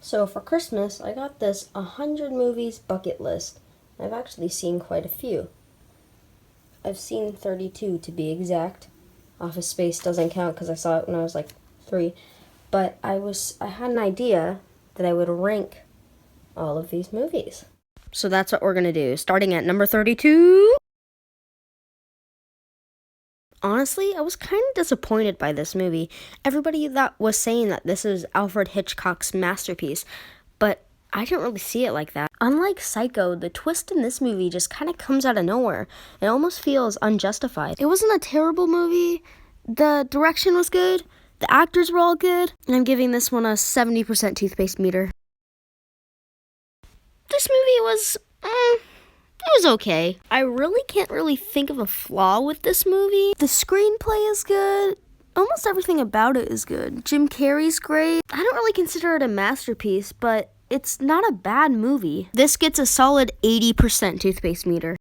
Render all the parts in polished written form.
So for Christmas, I got this 100 movies bucket list. I've actually seen quite a few. I've seen 32 to be exact. Office Space doesn't count because I saw it when I was like 3. But I had an idea that I would rank all of these movies. So that's what we're going to do, starting at number 32. Honestly, I was kind of disappointed by this movie. Everybody that was saying that this is Alfred Hitchcock's masterpiece, but I didn't really see it like that. Unlike Psycho, the twist in this movie just kind of comes out of nowhere. It almost feels unjustified. It wasn't a terrible movie. The direction was good. The actors were all good. And I'm giving this one a 70% toothpaste meter. This movie was, it was okay. I really can't think of a flaw with this movie. The screenplay is good. Almost everything about it is good. Jim Carrey's great. I don't really consider it a masterpiece, but it's not a bad movie. This gets a solid 80% toothpaste meter.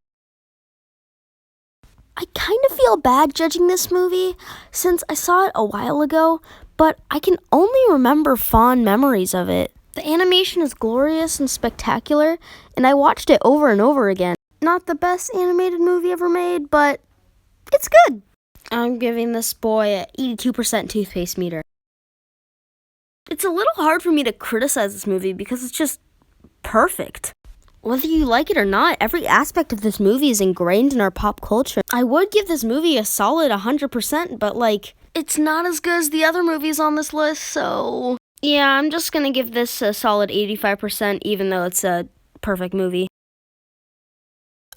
I kind of feel bad judging this movie since I saw it a while ago, but I can only remember fond memories of it. The animation is glorious and spectacular, and I watched it over and over again. Not the best animated movie ever made, but it's good. I'm giving this boy an 82% toothpaste meter. It's a little hard for me to criticize this movie because it's just perfect. Whether you like it or not, every aspect of this movie is ingrained in our pop culture. I would give this movie a solid 100%, but it's not as good as the other movies on this list, so yeah, I'm just gonna give this a solid 85%, even though it's a perfect movie.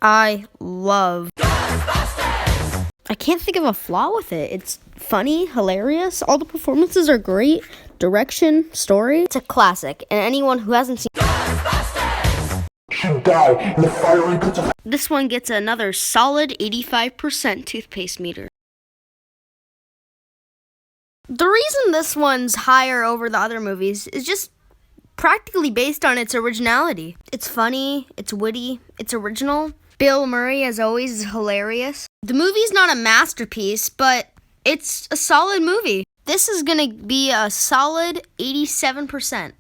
I love Ghostbusters! I can't think of a flaw with it. It's funny, hilarious, all the performances are great, direction, story. It's a classic, and anyone who hasn't seen Ghostbusters should die in the fiery pits of... This one gets another solid 85% toothpaste meter. The reason this one's higher over the other movies is just practically based on its originality. It's funny, it's witty, it's original. Bill Murray, as always, is hilarious. The movie's not a masterpiece, but it's a solid movie. This is gonna be a solid 87%.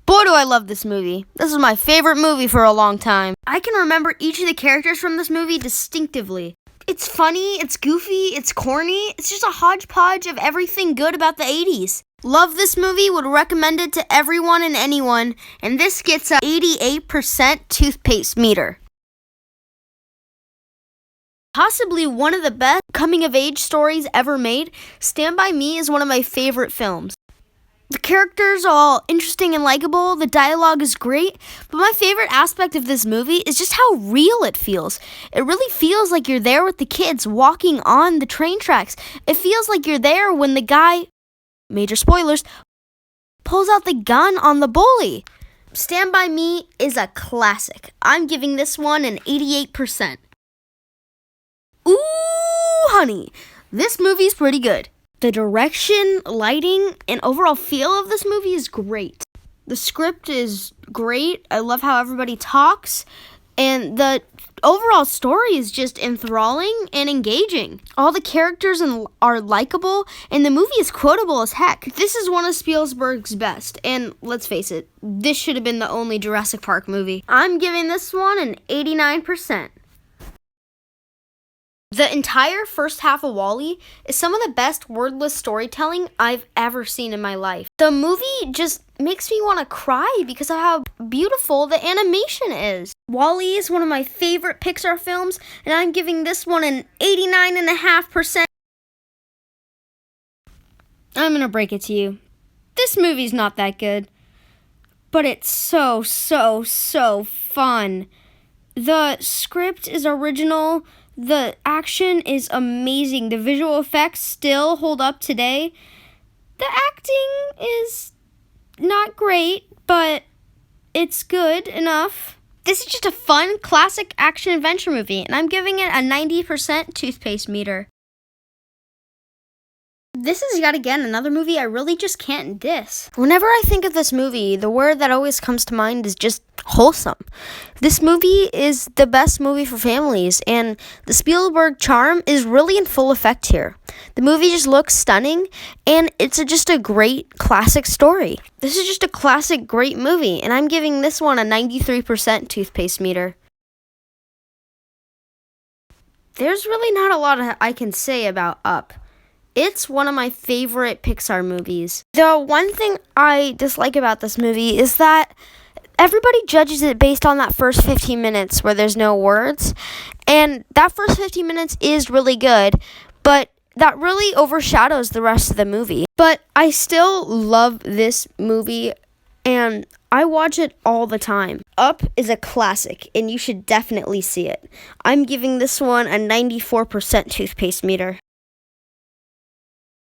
Boy, do I love this movie. This is my favorite movie for a long time. I can remember each of the characters from this movie distinctively. It's funny, it's goofy, it's corny. It's just a hodgepodge of everything good about the 80s. Love this movie, would recommend it to everyone and anyone, and this gets a 88% toothpaste meter. Possibly one of the best coming-of-age stories ever made, Stand By Me is one of my favorite films. The characters are all interesting and likable, the dialogue is great, but my favorite aspect of this movie is just how real it feels. It really feels like you're there with the kids walking on the train tracks. It feels like you're there when the guy, major spoilers, pulls out the gun on the bully. Stand By Me is a classic. I'm giving this one an 88%. Ooh, honey, this movie's pretty good. The direction, lighting, and overall feel of this movie is great. The script is great. I love how everybody talks. And the overall story is just enthralling and engaging. All the characters are likable, and the movie is quotable as heck. This is one of Spielberg's best. And let's face it, this should have been the only Jurassic Park movie. I'm giving this one an 89%. The entire first half of WALL-E is some of the best wordless storytelling I've ever seen in my life. The movie just makes me want to cry because of how beautiful the animation is. WALL-E is one of my favorite Pixar films, and I'm giving this one an 89.5%. I'm gonna break it to you. This movie's not that good, but it's so fun. The script is original. The action is amazing. The visual effects still hold up today. The acting is not great, but it's good enough. This is just a fun, classic action-adventure movie, and I'm giving it a 90% toothpaste meter. This is yet again another movie I really just can't diss. Whenever I think of this movie, the word that always comes to mind is just wholesome. This movie is the best movie for families, and the Spielberg charm is really in full effect here. The movie just looks stunning, and it's just a great classic story. This is just a classic great movie, and I'm giving this one a 93% toothpaste meter. There's really not a lot I can say about Up. It's one of my favorite Pixar movies. The one thing I dislike about this movie is that everybody judges it based on that first 15 minutes where there's no words. And that first 15 minutes is really good, but that really overshadows the rest of the movie. But I still love this movie, and I watch it all the time. Up is a classic, and you should definitely see it. I'm giving this one a 94% toothpaste meter.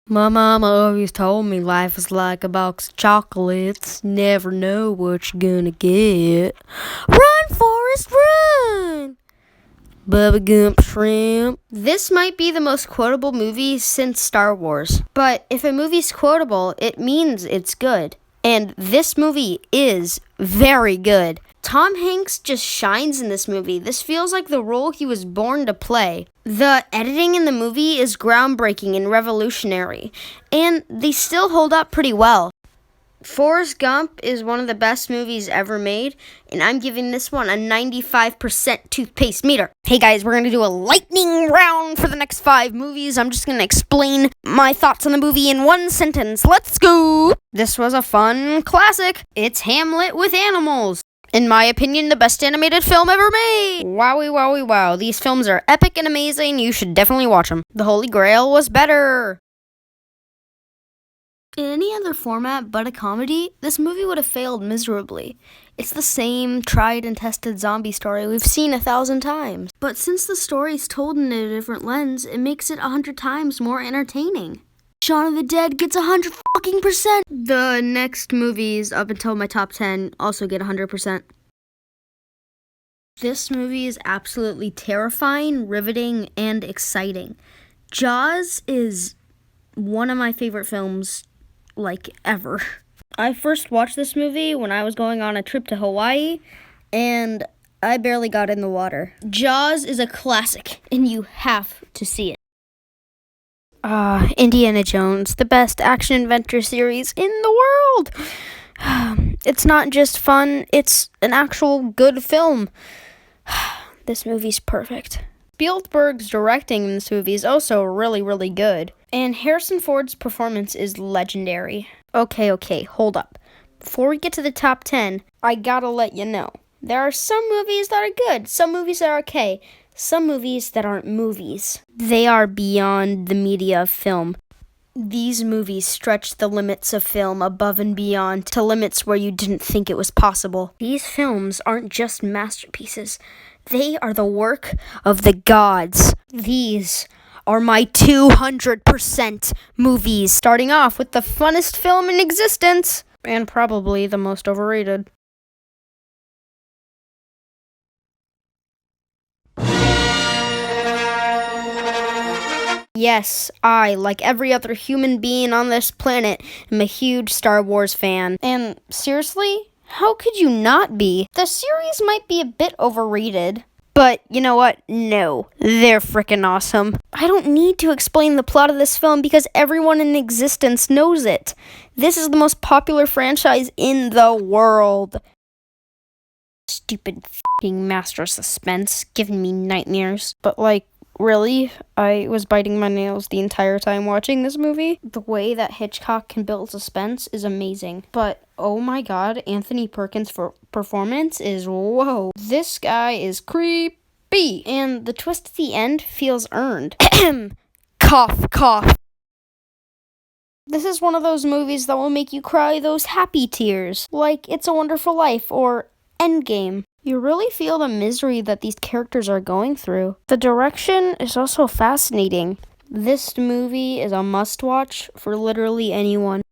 My mama always told me life is like a box of chocolates. Never know what you're gonna get. Run, Forrest, run! Bubba Gump Shrimp. This might be the most quotable movie since Star Wars. But if a movie's quotable, it means it's good. And this movie is very good. Tom Hanks just shines in this movie. This feels like the role he was born to play. The editing in the movie is groundbreaking and revolutionary, and they still hold up pretty well. Forrest Gump is one of the best movies ever made, and I'm giving this one a 95% toothpaste meter. Hey guys, we're going to do a lightning round for the next 5 movies. I'm just going to explain my thoughts on the movie in one sentence. Let's go! This was a fun classic. It's Hamlet with animals. In my opinion, the best animated film ever made. Wowie, wowie, wow. These films are epic and amazing. You should definitely watch them. The Holy Grail was better. In any other format but a comedy, this movie would have failed miserably. It's the same tried and tested zombie story we've seen 1,000 times. But since the story's told in a different lens, it makes it 100 times more entertaining. Shaun of the Dead gets 100%. The next movies up until my top 10 also get 100%. This movie is absolutely terrifying, riveting, and exciting. Jaws is one of my favorite films, ever. I first watched this movie when I was going on a trip to Hawaii, and I barely got in the water. Jaws is a classic, and you have to see it. Indiana Jones, the best action-adventure series in the world. It's not just fun, it's an actual good film. This movie's perfect. Spielberg's directing in this movie is also really, really good. And Harrison Ford's performance is legendary. Okay, hold up. Before we get to the top 10, I gotta let you know. There are some movies that are good, some movies that are okay, some movies that aren't movies. They are beyond the media of film. These movies stretch the limits of film above and beyond to limits where you didn't think it was possible. These films aren't just masterpieces. They are the work of the gods. These are my 200% movies, starting off with the funnest film in existence, and probably the most overrated. Yes, I, like every other human being on this planet, am a huge Star Wars fan. And seriously, how could you not be? The series might be a bit overrated, but you know what? No, they're freaking awesome. I don't need to explain the plot of this film because everyone in existence knows it. This is the most popular franchise in the world. Stupid f***ing Master of Suspense, giving me nightmares. But really? I was biting my nails the entire time watching this movie. The way that Hitchcock can build suspense is amazing. But, oh my god, Anthony Perkins' performance is whoa. This guy is creepy. And the twist at the end feels earned. Cough, cough. This is one of those movies that will make you cry those happy tears. Like It's a Wonderful Life or Endgame. You really feel the misery that these characters are going through. The direction is also fascinating. This movie is a must-watch for literally anyone.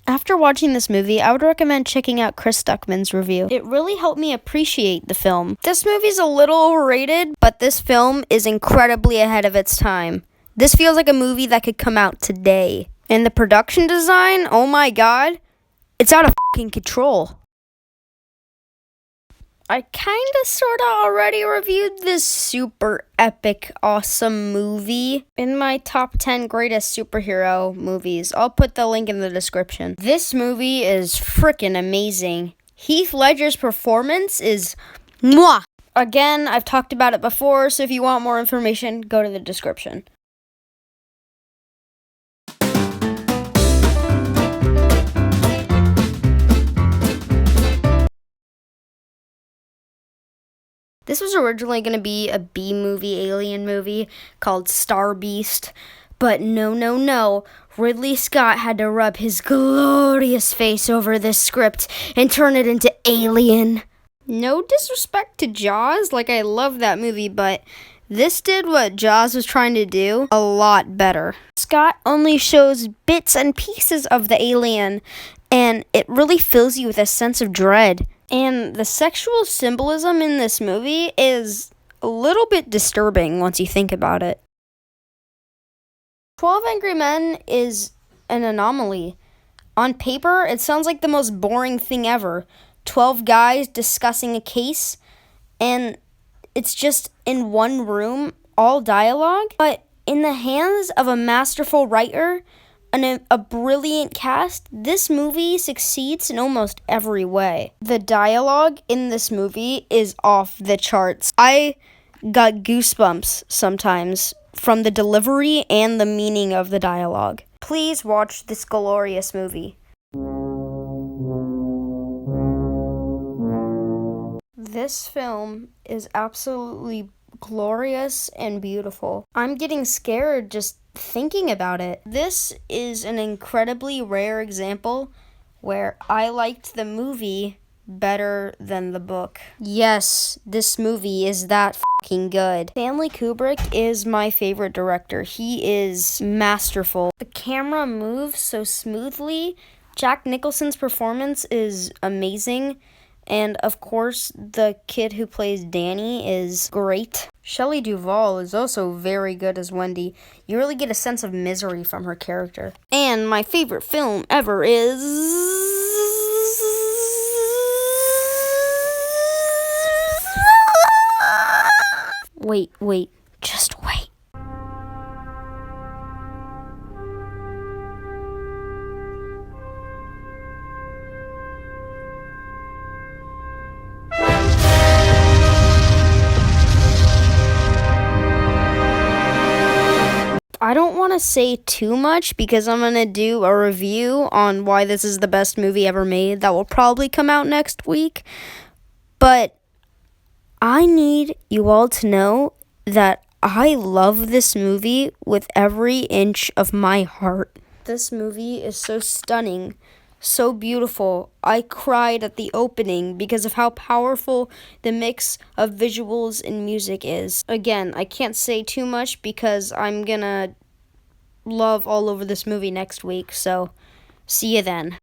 After watching this movie, I would recommend checking out Chris Stuckman's review. It really helped me appreciate the film. This movie's a little overrated, but this film is incredibly ahead of its time. This feels like a movie that could come out today. And the production design, oh my god, it's out of fucking control. I kinda sorta already reviewed this super epic, awesome movie in my top 10 greatest superhero movies. I'll put the link in the description. This movie is freaking amazing. Heath Ledger's performance is mwah! Again, I've talked about it before, so if you want more information, go to the description. This was originally going to be a B-movie alien movie called Star Beast, but no. Ridley Scott had to rub his glorious face over this script and turn it into Alien. No disrespect to Jaws, like I love that movie, but this did what Jaws was trying to do a lot better. Scott only shows bits and pieces of the alien, and it really fills you with a sense of dread. And the sexual symbolism in this movie is a little bit disturbing once you think about it. 12 Angry Men is an anomaly. On paper, it sounds like the most boring thing ever. 12 guys discussing a case, and it's just in one room, all dialogue. But in the hands of a masterful writer and a brilliant cast, this movie succeeds in almost every way. The dialogue in this movie is off the charts. I got goosebumps sometimes from the delivery and the meaning of the dialogue. Please watch this glorious movie. This film is absolutely glorious and beautiful. I'm getting scared just thinking about it. This is an incredibly rare example where I liked the movie better than the book. Yes, this movie is that fucking good. Stanley Kubrick is my favorite director. He is masterful. The camera moves so smoothly. Jack Nicholson's performance is amazing. And of course, the kid who plays Danny is great. Shelley Duvall is also very good as Wendy. You really get a sense of misery from her character. And my favorite film ever is... Wait, just wait. I don't want to say too much because I'm going to do a review on why this is the best movie ever made that will probably come out next week. But I need you all to know that I love this movie with every inch of my heart. This movie is so stunning, so beautiful. I cried at the opening because of how powerful the mix of visuals and music is. Again, I can't say too much because I'm gonna love all over this movie next week, so see you then.